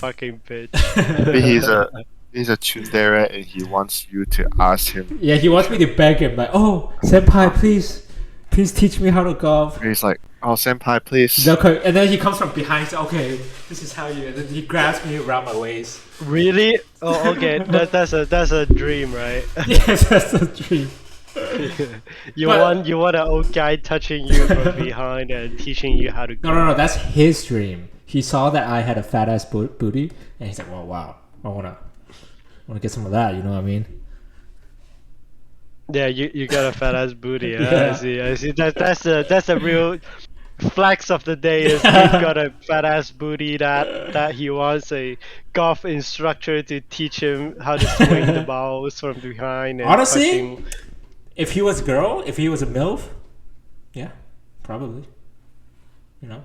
fucking bitch. Maybe he's a tsundere and he wants you to ask him. Yeah, he wants me to beg him like, oh, senpai, please teach me how to golf. He's like, oh, senpai, please. Okay. And then he comes from behind. He's like, okay, this is how you. And then he grabs me around my waist. Really? Oh, okay. That's a dream, right? Yes, that's the dream. you But- want an old guy touching you from behind and teaching you how to go. No, that's his dream. He saw that I had a fat ass booty, and he's like, well, wow, I wanna get some of that. You know what I mean? Yeah, you got a fat ass booty. Yeah. I see. That's a real flex of the day. Is he got a fat ass booty that he wants a golf instructor to teach him how to swing the balls from behind. And Honestly, fucking- if he was a girl, if he was a MILF, yeah, probably. You know.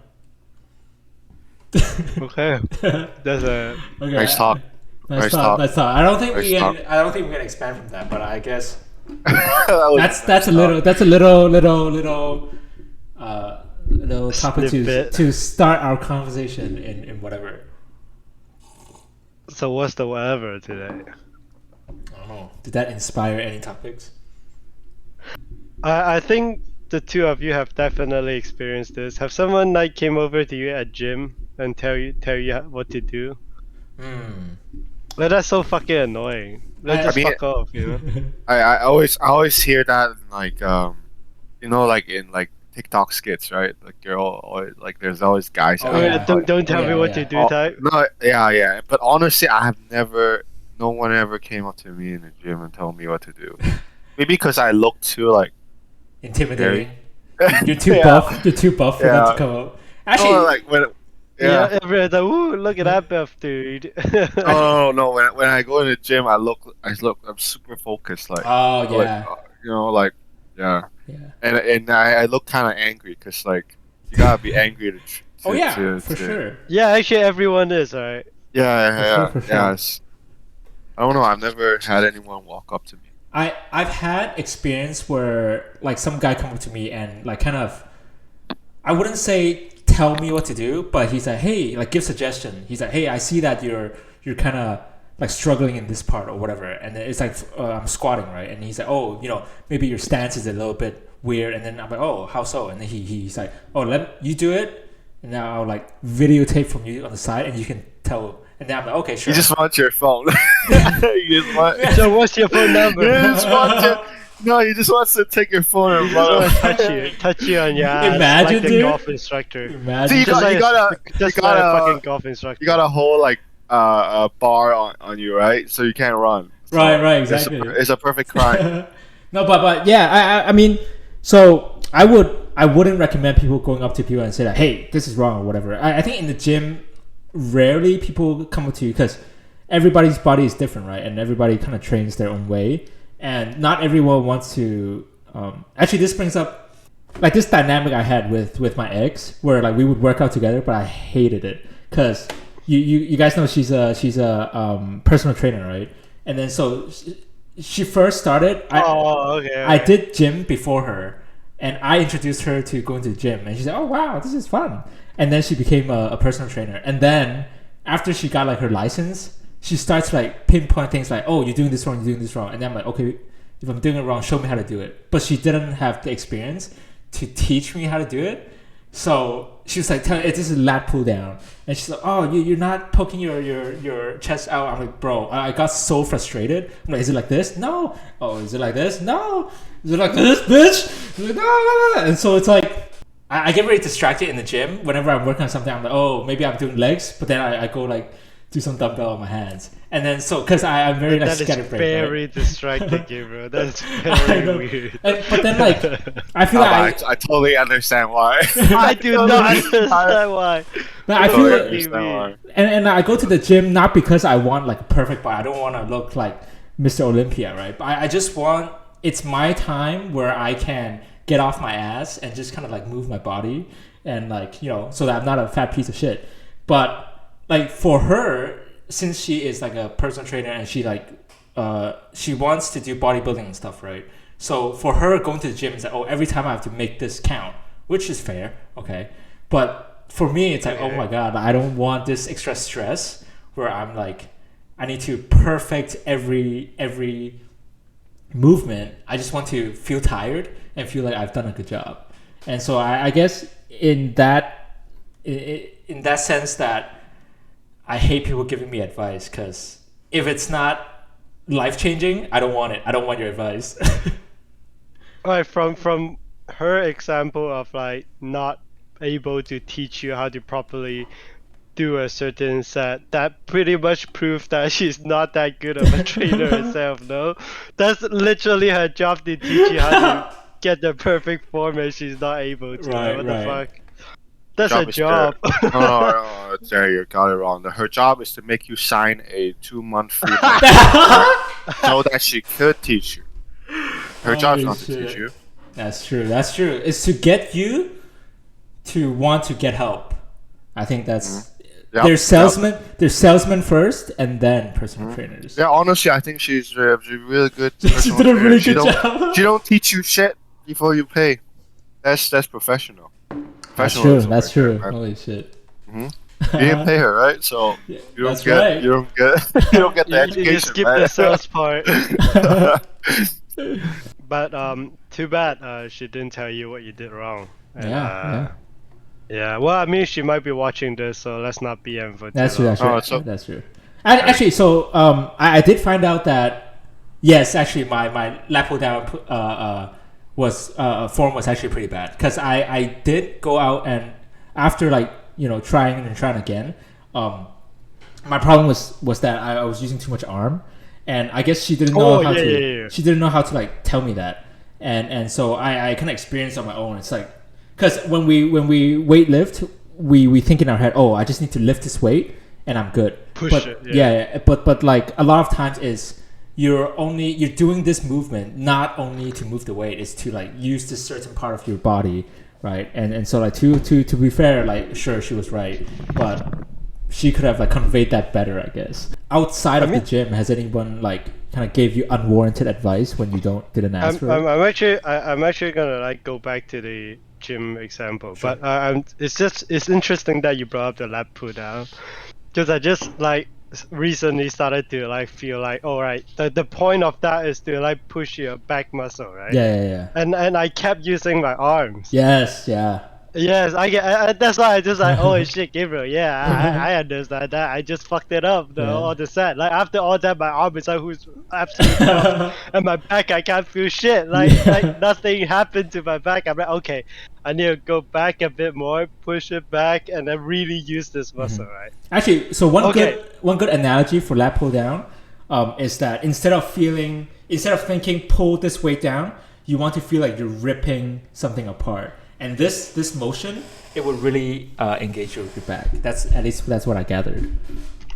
okay, that's a Okay. Nice talk. Nice Nice talk. talk. Nice talk. I don't think Nice we can. talk. I don't think we can expand from that. But I guess That was that's a little topic Snippet. to start our conversation in whatever. so. What's the whatever today? I don't know. Did that inspire any topics? I think the two of you have definitely experienced this. Have someone like came over to you at gym and tell you what to do? Like, that's so fucking annoying. Like, just I mean- fuck off, you know. I always hear that in like like in like TikTok skits, right? Like you're always, like there's always guys. Oh, out Oh, yeah. there, don't tell Yeah, me what yeah. to do Oh, type. No, yeah. But honestly, I have never. No one ever came up to me in the gym and told me what to do. Maybe because I look too like. Intimidating. You're too Yeah. buff. You're too buff for that Yeah. to come up. Actually, Oh, like when. Yeah. Everyone's like, ooh, look at that buff dude. No. When I go in the gym, I'm super focused. Like. oh yeah, Like, like. Yeah. yeah. And I look kind of angry because like you gotta be angry to. Oh yeah, to- for to- sure. Yeah, actually everyone is, alright. Yeah. For sure. Yes. I don't know. I've never had anyone walk up to me. I've had experience where like some guy come up to me and like kind of, I wouldn't say tell me what to do, but he's like, hey, like give suggestion. He's like, hey, I see that you're kind of like struggling in this part or whatever, and then it's like I'm squatting, right? And he's like, oh, maybe your stance is a little bit weird, and then I'm like, oh, how so? And then he's like, oh, let you do it, and now I'll like videotape from you on the side, and you can tell. And then I'm like, okay, sure. You just want your phone. you just want. So what's your phone number? You just want to. No, he just wants to take your phone and Just wanna run. touch you on your ass, Imagine, like the dude. golf instructor. Imagine. See, you Just got- like you like a gotta- fucking golf instructor. You got a whole like a bar on you, right? So you can't run. So Right, it's a- exactly. It's a perfect crime. No, but yeah, I mean, so I wouldn't recommend people going up to people and say that, hey, this is wrong or whatever. I think in the gym, rarely people come up to you because everybody's body is different, right? And everybody kind of trains their own way, and not everyone wants to. Actually, this brings up like this dynamic I had with my ex, where like we would work out together, but I hated it because you guys know she's a personal trainer, right? And then so she first started. Okay. I did gym before her, and I introduced her to going to the gym, and she said, "Oh wow, this is fun." And then she became a personal trainer, and then after she got like her license, she starts like pinpoint things like, "Oh, you're doing this wrong, you're doing this wrong," and then I'm like, "Okay, if I'm doing it wrong, show me how to do it." But she didn't have the experience to teach me how to do it, so she was like, "This is lat pull down," and she's like, "Oh, you're not poking your chest out." I'm like, "Bro, I got so frustrated." I'm like, "Is it like this? No." "Oh, is it like this? No." "Is it like this, bitch?" I'm like, no. And so it's like I get very distracted in the gym whenever I'm working on something. I'm like, oh, maybe I'm doing legs, but then I go like do some dumbbell on my hands, and then so because I'm very like That is scatterbrained, very right? distracting, you bro. That's I know. very weird. But then like I feel No, like but I totally understand why. I do not understand why. I feel totally like, understand why. and I go to the gym not because I want like a perfect body. I don't want to look like Mr. Olympia, right? But I just want, it's my time where I can get off my ass and just kind of like move my body and like, so that I'm not a fat piece of shit. But like for her, since she is like a personal trainer and she like she wants to do bodybuilding and stuff, right? So for her, going to the gym is like, oh, every time I have to make this count, which is fair, okay. But for me, it's like, oh my god, I don't want this extra stress where I'm like, I need to perfect every movement. I just want to feel tired and feel like I've done a good job. And so I guess in that sense that I hate people giving me advice, because if it's not life changing, I don't want it. I don't want your advice. Right, from her example of like not able to teach you how to properly do a certain set, that pretty much proves that she's not that good of a trainer herself, no? That's literally her job, to teach you how to get the perfect form, and she's not able to. Like, Right, what the right. fuck? That's her Job is to job. no, there you got it wrong. Her job is to make you sign a 2-month free contract so that she could teach you. Her job's Holy not to teach shit. you. That's true. That's true. It's to get you to want to get help. I think that's Yep, there's salesmen. There's salesmen first, and then personal trainers. Yeah, honestly, I think she's a really good. She personal did a trainer. really She good don't- job. She don't teach you shit before you pay. That's professional. That's true. Professionalism That's right there, true. man. Holy shit. You didn't pay her, right? So you don't That's get right. you don't get you don't get the education, You skip right? the sales part. But too bad she didn't tell you what you did wrong. And, Yeah. yeah. Well, I mean, she might be watching this, so let's not BM for too That's true. long. That's true. Oh, so- That's true. Actually, so I did find out that yes, actually, my lap pull down was form was actually pretty bad, because I did go out, and after like trying and trying again, my problem was that I was using too much arm, and I guess she didn't know Oh, how yeah, to. yeah, yeah. She didn't know how to like tell me that, and so I kind of experienced on my own. It's like, because when we weight lift, we think in our head, oh, I just need to lift this weight and I'm good. Push but, it, yeah. But like a lot of times is you're doing this movement not only to move the weight, it's to like use this certain part of your body, right? And so like to be fair, like sure, she was right, but she could have like conveyed that better, I guess. Outside of the gym, has anyone like kind of gave you unwarranted advice when you didn't ask for it? I'm actually gonna like go back to the gym example, Sure. but it's interesting that you brought up the lat pull down, because I just like recently started to like feel like, all right, the point of that is to like push your back muscle, right? Yeah. And I kept using my arms. Yes, yeah. Yes, that's why I just like, oh shit, Gabriel. Yeah, I understand that. I just fucked it up, all the set. Like after all that, my arm is like who's absolutely fucked. And my back, I can't feel shit. Like nothing happened to my back. I'm like, okay, I need to go back a bit more, push it back, and then really use this muscle, right? Actually, so one Okay. good analogy for lat pull down is that instead of thinking pull this weight down, you want to feel like you're ripping something apart. And this motion, it would really engage your back. That's what I gathered.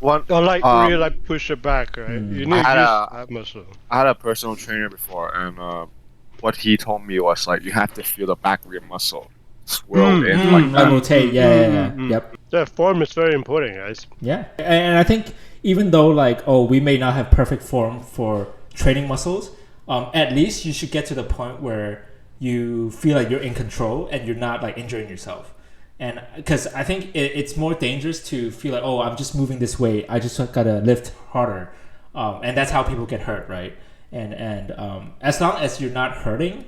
One, Or like really like push it back, right? You need to use that muscle. I had a personal trainer before, and what he told me was like you have to feel the back of your muscle swirl in like that. Rotate, yeah. Yep. The form is very important, guys. Yeah, and I think even though like we may not have perfect form for training muscles, at least you should get to the point where you feel like you're in control and you're not like injuring yourself. And because I think it's more dangerous to feel like, oh, I'm just moving this weight, I just gotta lift harder, and that's how people get hurt, right? And as long as you're not hurting,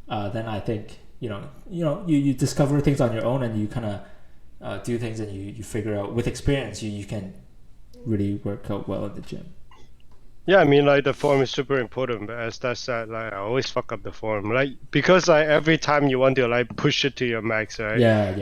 then I think you discover things on your own, and you kind of do things, and you figure out with experience you can really work out well in the gym. Yeah, I mean, like the form is super important, but as that said, like I always fuck up the form, like because like every time you want to like push it to your max, right?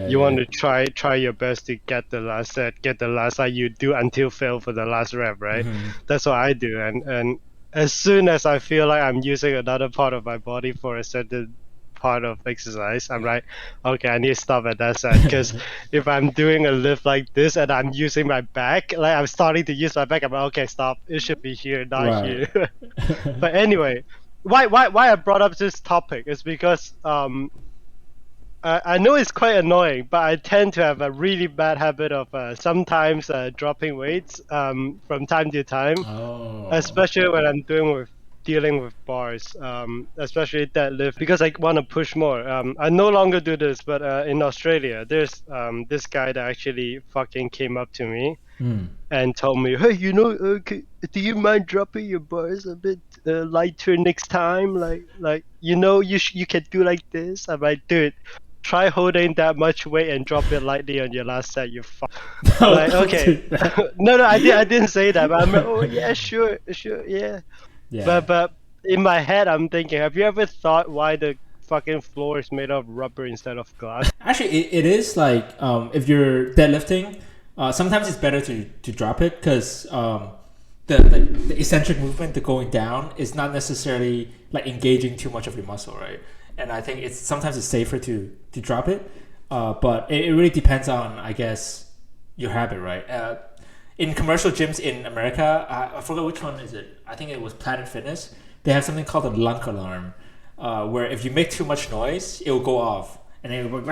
You want to try your best to get the last set, get the last like you do until fail for the last rep, right? That's what I do, and as soon as I feel like I'm using another part of my body for a certain part of exercise, I'm like, okay, I need to stop at that set, because if I'm doing a lift like this and I'm using my back, like I'm starting to use my back, I'm like, okay, stop, it should be here, not here. But anyway, why I brought up this topic is because I know it's quite annoying, but I tend to have a really bad habit of sometimes dropping weights from time to time, especially when I'm dealing with bars, especially deadlift, because I want to push more. I no longer do this, but in Australia, there's this guy that actually fucking came up to me, and told me, hey, do you mind dropping your bars a bit lighter next time? Like you can do like this. I'm like, dude, try holding that much weight and drop it lightly on your last set. You fuck. No, Like, don't okay, do that. no, I didn't say that, but I'm like, oh yeah, sure, yeah. Yeah. But in my head, I'm thinking, have you ever thought why the fucking floor is made of rubber instead of glass? Actually, it is like if you're deadlifting, sometimes it's better to drop it because the eccentric movement, the going down, is not necessarily like engaging too much of your muscle, right? And I think sometimes it's safer to drop it, but it really depends on, I guess, your habit, right? In commercial gyms in America, I forgot which one is it. I think it was Planet Fitness. They have something called a lunk alarm, where if you make too much noise, it will go off, and then it will go,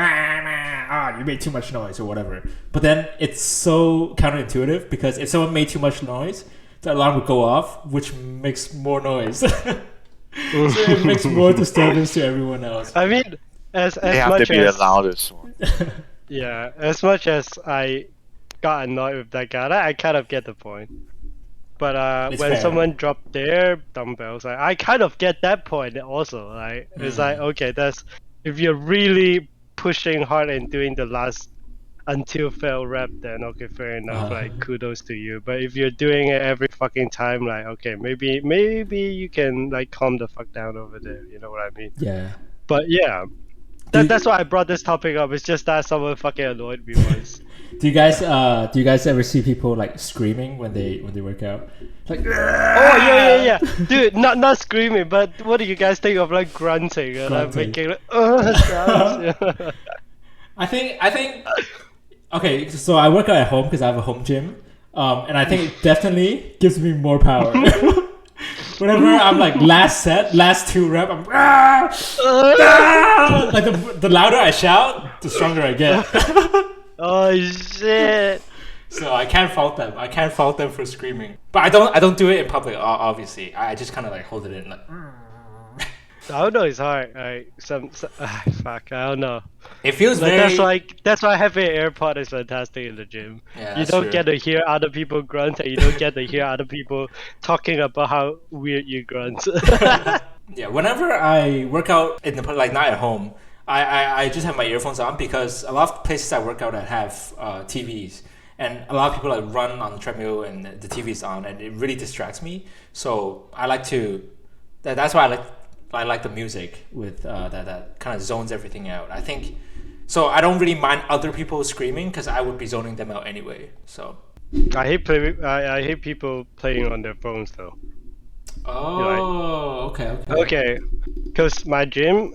you made too much noise or whatever. But then it's so counterintuitive because if someone made too much noise, the alarm would go off, which makes more noise. So it makes more disturbance to everyone else. I mean, as They have to much be the as loudest one. yeah, as much as I got annoyed with that guy, I kind of get the point. But It's when fair. someone dropped their dumbbells, I kind of get that point also. Like it's like, okay, that's if you're really pushing hard and doing the last until fail rep, then okay, fair enough. Like kudos to you. But if you're doing it every fucking time, like okay, maybe you can like calm the fuck down over there. You know what I mean? Yeah. But yeah, that's why I brought this topic up. It's just that someone fucking annoyed me once. Do you guys ever see people like screaming when they work out? Like, Oh yeah, dude, not screaming, but what do you guys think of like grunting and like Grunting. making like sounds? Yeah. I think okay, so I work out at home because I have a home gym, and I think it definitely gives me more power. Whenever I'm like last two rep, I'm like the louder I shout, the stronger I get. Oh shit! So I can't fault them. I can't fault them for screaming. But I don't do it in public. Obviously, I just kind of like hold it in. Like, I don't know. It's hard. Like fuck. I don't know. it feels Like, very. that's why having an AirPod is fantastic in the gym. Yeah, You that's don't true. get to hear other people grunt, and you don't get to hear other people talking about how weird you grunt. Yeah, whenever I work out in the like not at home, I just have my earphones on because a lot of places I work out at have TVs, and a lot of people like run on the treadmill and the TV's on, and it really distracts me. So I like to. That's why I like the music with that kind of zones everything out. I think so. I don't really mind other people screaming because I would be zoning them out anyway. So. I hate people playing on their phones though. Oh, okay. Okay, because my gym,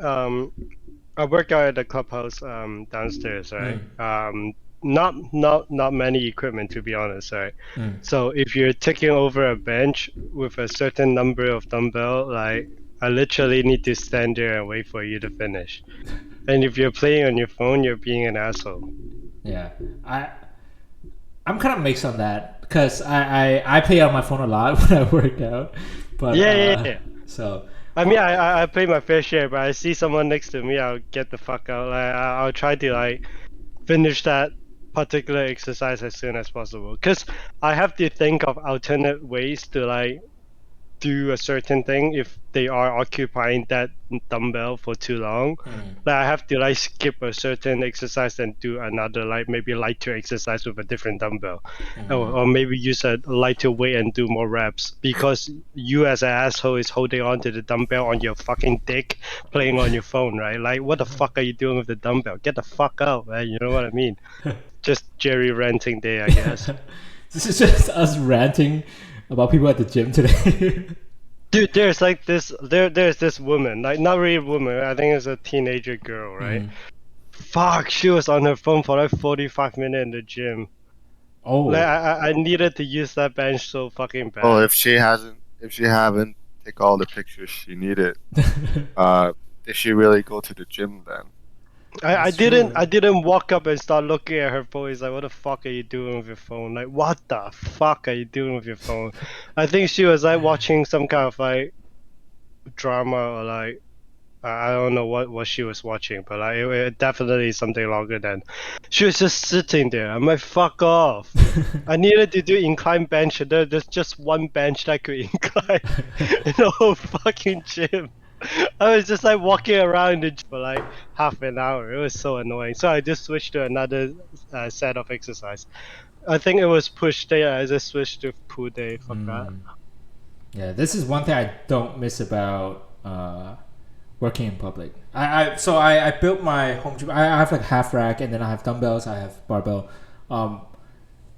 I work out at the clubhouse downstairs, right? Not many equipment to be honest, right? So if you're taking over a bench with a certain number of dumbbell, like I literally need to stand there and wait for you to finish. And if you're playing on your phone, you're being an asshole. Yeah, I'm kind of mixed on that because I play on my phone a lot when I work out, but Yeah. So I mean, I play my fair share, but I see someone next to me, I'll get the fuck out. Like I'll try to like finish that particular exercise as soon as possible, cause I have to think of alternate ways to like do a certain thing if they are occupying that dumbbell for too long. Like I have to like skip a certain exercise and do another like maybe lighter exercise with a different dumbbell, or maybe use a lighter weight and do more reps because you as an asshole is holding on to the dumbbell on your fucking dick, playing on your phone, right? Like what the fuck are you doing with the dumbbell? Get the fuck out, man. You know what I mean? Just Jerry ranting day, I guess. this is just us ranting about people at the gym today. Dude, there's like there's this woman, like not really a woman, I think it's a teenager girl, right? Fuck, she was on her phone for like 45 minutes in the gym. Oh, Like I needed to use that bench so fucking bad. Well, if she haven't take all the pictures she needed, did she really go to the gym then? I That's didn't true. walk up and start looking at her phone. It's like, what the fuck are you doing with your phone? Like, what the fuck are you doing with your phone? I think she was like watching some kind of like drama or like I don't know what she was watching, but like it definitely something longer than. She was just sitting there. I'm like, fuck off. I needed to do incline bench, and there's just one bench that could incline in the whole fucking gym. I was just like walking around the gym for like half an hour. It was so annoying. So I just switched to another set of exercise. I think it was push day. I just switched to pull day. Fuck that. Yeah, this is one thing I don't miss about working in public. I built my home gym. I have like half rack, and then I have dumbbells. I have barbell. Um,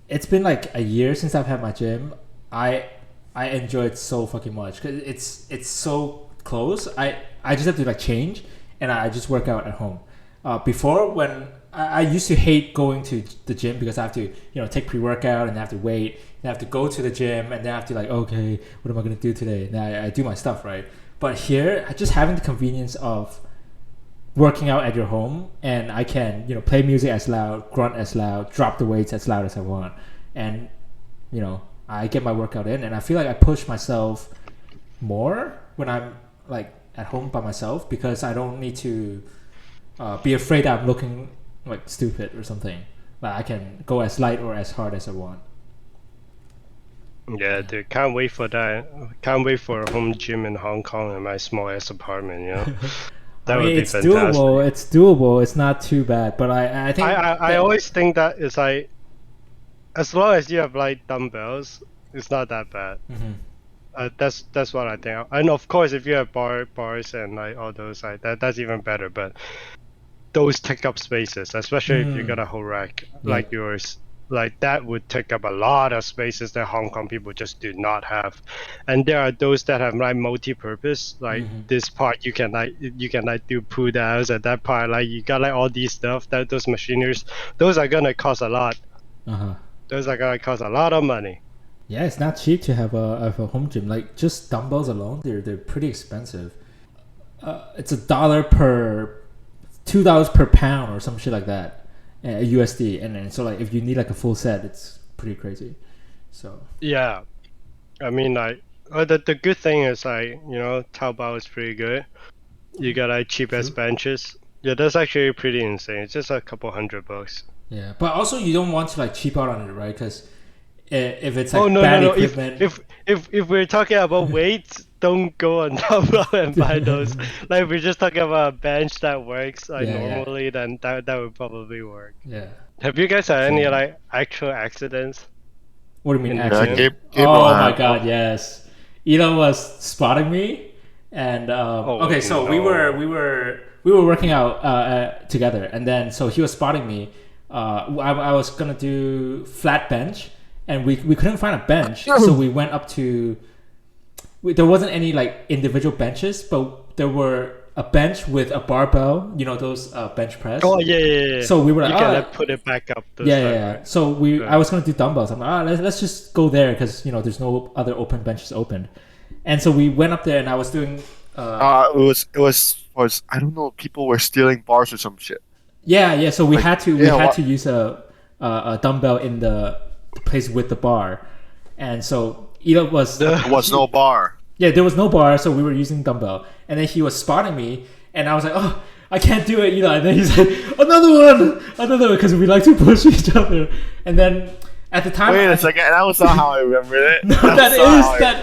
it's been like a year since I've had my gym. I enjoy it so fucking much because it's so close. I just have to like change, and I just work out at home. Before when I used to hate going to the gym because I have to take pre-workout and I have to wait and I have to go to the gym and then I have to like, okay, what am I gonna do today? And I do my stuff, right? But here, just having the convenience of working out at your home, and I can play music as loud, grunt as loud, drop the weights as loud as I want, and I get my workout in, and I feel like I push myself more when I'm like at home by myself because I don't need to be afraid that I'm looking like stupid or something. Like I can go as light or as hard as I want. Yeah, dude, can't wait for that. Can't wait for a home gym in Hong Kong in my small ass apartment. That I mean, would be it's fantastic. doable. It's doable. It's not too bad. But I think I always think that it's like, as long as you have like dumbbells, it's not that bad. That's what I think. And of course, if you have bars and like all those, like that's even better. But those take up spaces, especially if you got a whole rack like yours. Like that would take up a lot of spaces that Hong Kong people just do not have. And there are those that have like multi-purpose. Like this part you can do pull downs, and that part like you got like all these stuff that those machineries. Those are gonna cost a lot. Those are gonna cost a lot of money. Yeah, it's not cheap to have a home gym. Like just dumbbells alone, they're pretty expensive. It's $1 per $2 per pound or some shit like that. USD, and then so like if you need like a full set, it's pretty crazy. So yeah, I mean like the good thing is like Taobao is pretty good. You got like cheap ass benches. Yeah, that's actually pretty insane. It's just a couple $100. Yeah, but also you don't want to like cheap out on it, right? Because if it's like no. equipment, if we're talking about weights, don't go on Taobao and buy those. Like if we're just talking about a bench that works like normally, then that would probably work. Yeah. Have you guys had any like actual accidents? What do you mean In the accident? Gabriel Oh my had- god, yes. Elon was spotting me, and okay, so we were working out together, and then so he was spotting me. I was gonna do flat bench, and we couldn't find a bench, so we went up to. There wasn't any like individual benches, but there were a bench with a barbell. Those bench press. Oh yeah. So we were like, you can like, put it back up. Yeah. So I was gonna do dumbbells. I'm like, let's just go there because there's no other open benches open, and so we went up there and I was doing. It was I don't know. People were stealing bars or some shit. Yeah. So we Like, had to yeah, to use a dumbbell in the place with the bar, and so Ela was There was no bar. yeah, there was no bar, so we were using dumbbell, and then he was spotting me, and I was like, oh, I can't do it, and then he's like, another one, because we like to push each other, and then at the time, Wait a second, that was not how I remembered it. No, that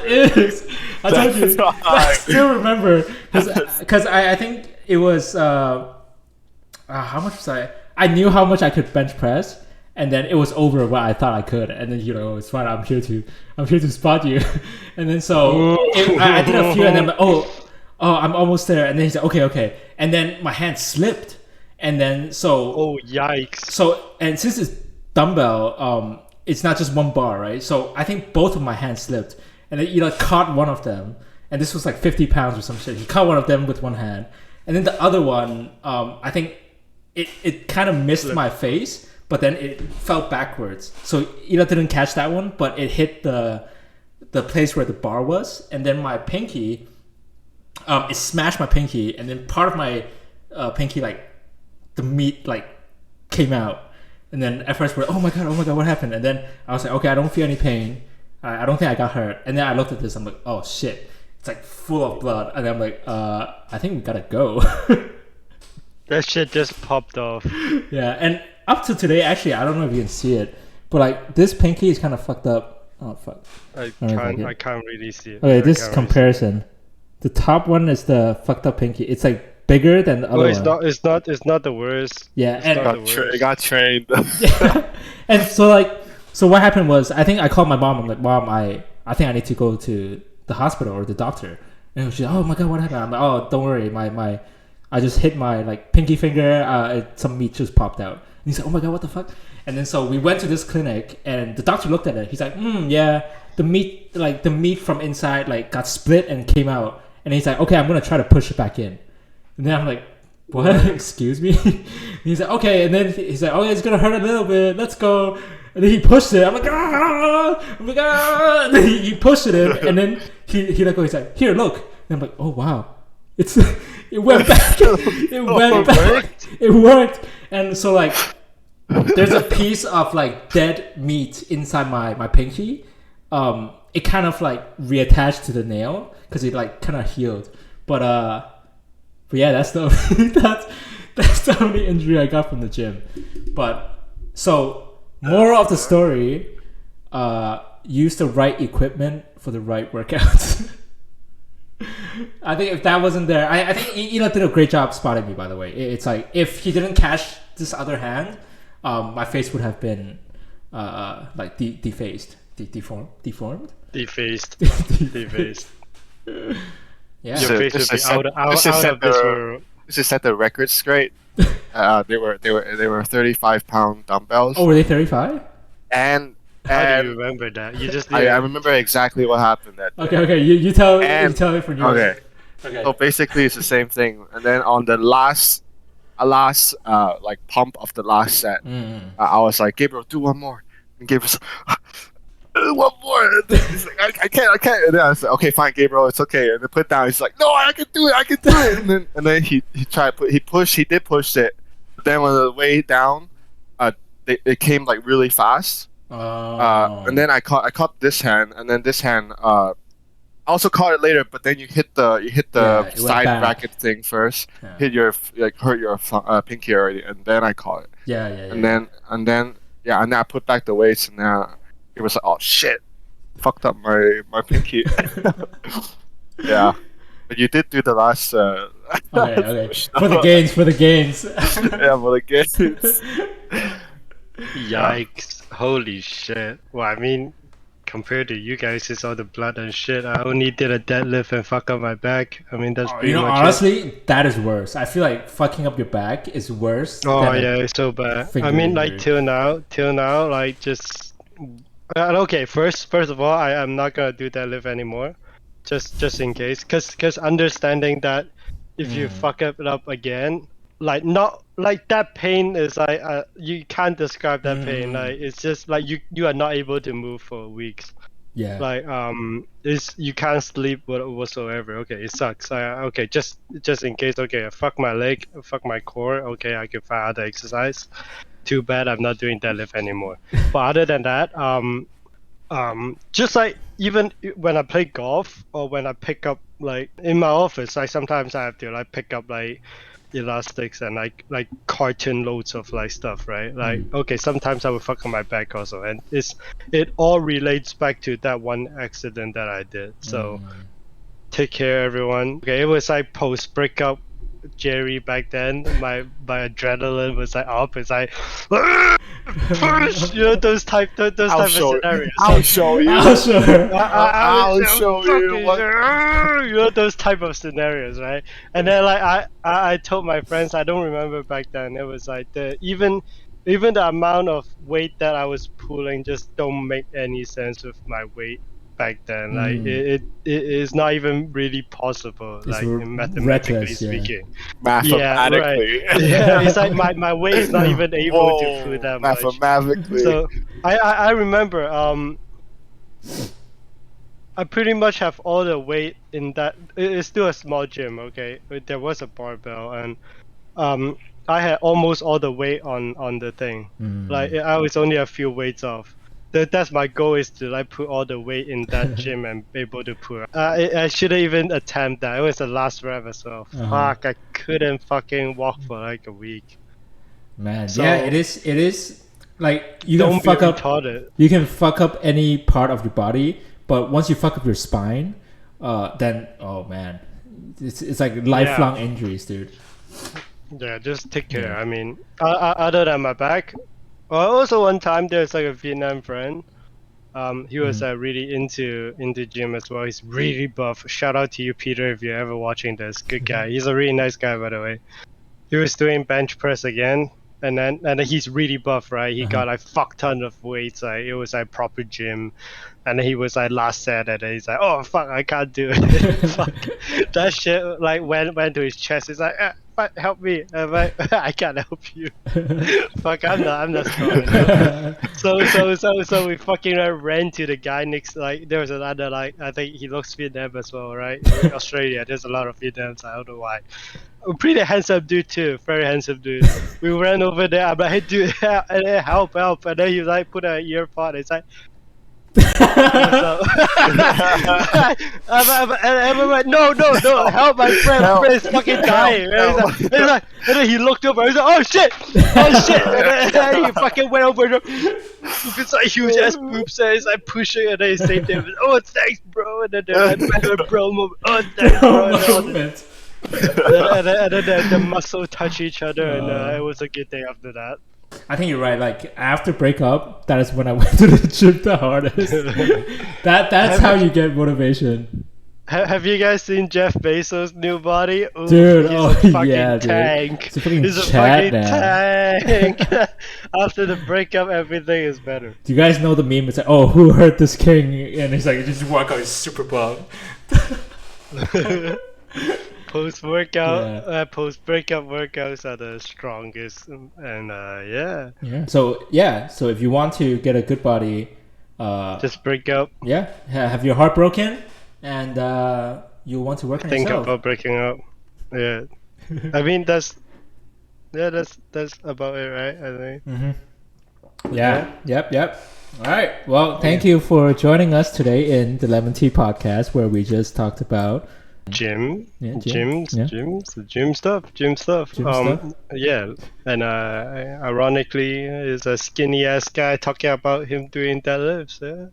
is. I told you. I still remember because I think it was how much was I? I knew how much I could bench press, and then it was over what I thought I could, and then it's fine. I'm here to spot you, and then so I did a few, and then I'm almost there, and then he said okay, and then my hand slipped, and then so oh yikes! So and since it's dumbbell, it's not just one bar, right? So I think both of my hands slipped, and then caught one of them, and this was like 50 pounds or some shit. He caught one of them with one hand, and then the other one, I think it kind of missed my face, but then it fell backwards. So Ela didn't catch that one, but it hit the place where the bar was, and then my pinky, it smashed my pinky, and then part of my pinky, like the meat, like came out. And then at first we're oh my god, what happened? And then I was like, okay, I don't feel any pain. I don't think I got hurt. And then I looked at this, I'm like, oh shit. it's like full of blood, and I'm like, I think we gotta go. That shit just popped off. Yeah, and up to today, actually, I don't know if you can see it, but like this pinky is kind of fucked up. Oh fuck! I don't know if I can't. can- I can't really see it. Okay, I this can't really see it. comparison. The top one is the fucked up pinky. It's like bigger than the other Oh, it's one. not. It's not. It's not the worst. Yeah, It's and- not the It worst. got trained. And so what happened was, I think I called my mom. I'm like, Mom, I think I need to go to the hospital or the doctor. And she's like, oh my god, what happened? I'm like, oh, don't worry, I just hit my like pinky finger. Some meat just popped out. And he's like, oh my god, what the fuck? And then so we went to this clinic, and the doctor looked at it. He's like, yeah, the meat from inside like got split and came out. And he's like, okay, I'm gonna try to push it back in. And then I'm like, what? Excuse me? And he's like, okay. And then he's like, oh, it's gonna hurt a little bit. Let's go. And then he pushed it. I'm like, ah! I'm like, ah! And then he pushed it in, and then he let go. He's like, here, look. And I'm like, oh wow, it went back. It went back. It worked. And so like, there's a piece of like dead meat inside my pinky. It kind of like reattached to the nail because it like kind of healed. But yeah, that's the that's the only injury I got from the gym. But so moral of the story, use the right equipment for the right workouts. I think if that wasn't there, I think Ela did a great job spotting me, by the way. It's like, if he didn't catch this other hand, my face would have been like defaced, deformed. Defaced. Defaced. Yeah. Your face would be out of this world. This is set the record straight. They were 35-pound dumbbells. Oh, were they 35? And How do you remember that? You just I remember exactly what happened that day. Okay. You tell And- you tell it for yours. Okay. Okay. So basically, it's the same thing. And then on the last like pump of the last set, I was like, Gabriel, do one more. And Gabriel's one more. And then he's like, I can't. And then I was like, okay, fine, Gabriel, it's okay. And then put down. He's like, no, I can do it. And then he tried. He did push it. But then on the way down, it came like really fast. And then I caught this hand, and then this hand. I also caught it later, but then you hit the Yeah, it went side back. bracket thing first. Yeah. Hit your hurt your pinky already, and then I caught it. Yeah. And then I put back the weights, and now it was like, oh shit, fucked up my pinky. Yeah, but you did do the last. Okay. For the gains. Yeah, for the gains. Yikes! Holy shit! Well, I mean, compared to you guys, it's all the blood and shit. I only did a deadlift and fuck up my back. I mean, that's pretty much honestly, that is worse. I feel like fucking up your back is worse. Oh than a yeah, it's so bad. finger I mean, like injury. till now, like just. Okay, first of all, I'm not gonna do deadlift anymore, just in case, cause understanding that if you fuck it up again, like not like that pain is like you can't describe that pain. Like it's just like you are not able to move for weeks. Yeah. Like it's you can't sleep whatsoever. Okay, it sucks. Okay, just in case. Okay, I fuck my leg, fuck my core. Okay, I can find other exercise. Too bad I'm not doing deadlift anymore. But other than that, just like even when I play golf or when I pick up like in my office, like sometimes I have to like pick up like elastics and like carton loads of like stuff, right? Like okay, sometimes I will fuck on my back also, and it all relates back to that one accident that I did. So take care, everyone. Okay, it was like post breakup Jerry back then. My adrenaline was like up. It's like push, you know, those type of scenarios. I'll show you. I'll show her. I'll show you. You know, those type of scenarios, right? And then like I told my friends, I don't remember back then. It was like even the amount of weight that I was pulling just don't make any sense with my weight back then. Like it is not even really possible, like mathematically reckless, speaking. Mathematically. Yeah, right. Yeah, it's like my weight is not even able to pull that much. Mathematically. So I remember I pretty much have all the weight in that. It's still a small gym, okay? But there was a barbell, and I had almost all the weight on the thing. Like I was only a few weights off. That's my goal, is to like put all the weight in that gym and be able to put. I shouldn't even attempt that. It was the last rep as well. Fuck, I couldn't fucking walk for like a week. Man, So yeah, it is. It is like you can don't be fuck up. retarded. You can fuck up any part of your body, but once you fuck up your spine, then oh man, it's like lifelong injuries, dude. Yeah, just take care. Yeah. I mean, other than my back, well, also one time there's like a Vietnam friend. He was really into gym as well. He's really buff. Shout out to you, Peter, if you're ever watching this. Good guy. He's a really nice guy, by the way. He was doing bench press again, and then he's really buff, right? He got like fuck ton of weights. Like it was like proper gym, and then he was like last set, and then he's like, oh fuck, I can't do it. Fuck, that shit like went to his chest. He's like, fuck, help me. I'm like, I can't help you. Fuck, I'm not strong enough. So we fucking ran to the guy next. Like there was another, like I think he looks Vietnam as well, right? In Australia, there's a lot of Vietnams. I don't know why. A pretty handsome dude too, very handsome dude. We ran over there. I'm like, hey dude, help! And then he like put an earphone. It's like, what's up? I'm like, no, help my friend! My friend is fucking dying. And and then he looked over. He's like, oh shit! And then he fucking went over. It's like huge ass boobs, and he's like pushing, and then he saved him. Oh, thanks, bro. And then they're like, bro, oh, thanks, bro. And then the muscle touch each other, and it was a good day after that. I think you're right. Like after breakup, that is when I went to the gym the hardest. That's how you get motivation. Have you guys seen Jeff Bezos' new body? Ooh, Dude, he's a fucking yeah, dude. tank. He's a fucking tank. After the breakup, everything is better. Do you guys know the meme? It's like, oh, who hurt this king? And he's like, just walk out, he's super bummed. Post breakup workouts are the strongest, and Yeah. So if you want to get a good body, just break up. Yeah, have your heart broken, and you want to work on Think yourself. about breaking up. Yeah, I mean that's about it, right? I think. Mm-hmm. Yeah. Yep. All right. Well, thank you for joining us today in the Lemon Tea Podcast, where we just talked about gym stuff. Yeah, and ironically, is a skinny ass guy talking about him doing deadlifts. Yeah.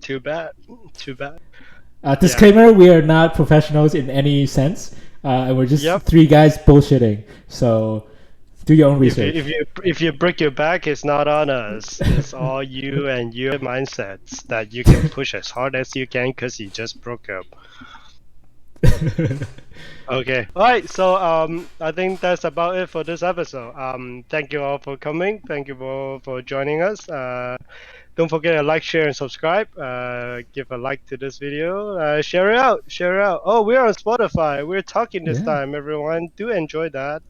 Too bad. Disclaimer: we are not professionals in any sense, and we're just three guys bullshitting. So do your own research. If you break your back, it's not on us. It's all you and your mindsets that you can push as hard as you can because you just broke up. Okay. All right. So I think that's about it for this episode. Thank you all for coming. Thank you for joining us. Don't forget to like, share, and subscribe. Give a like to this video. Share it out. Oh, we're on Spotify. We're talking this time, everyone. Do enjoy that.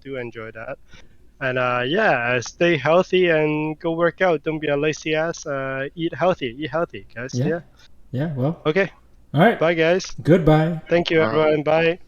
And stay healthy and go work out. Don't be a lazy ass. Eat healthy, guys. Yeah. Well. Okay. All right. Bye, guys. Goodbye. Thank you, everyone. Bye.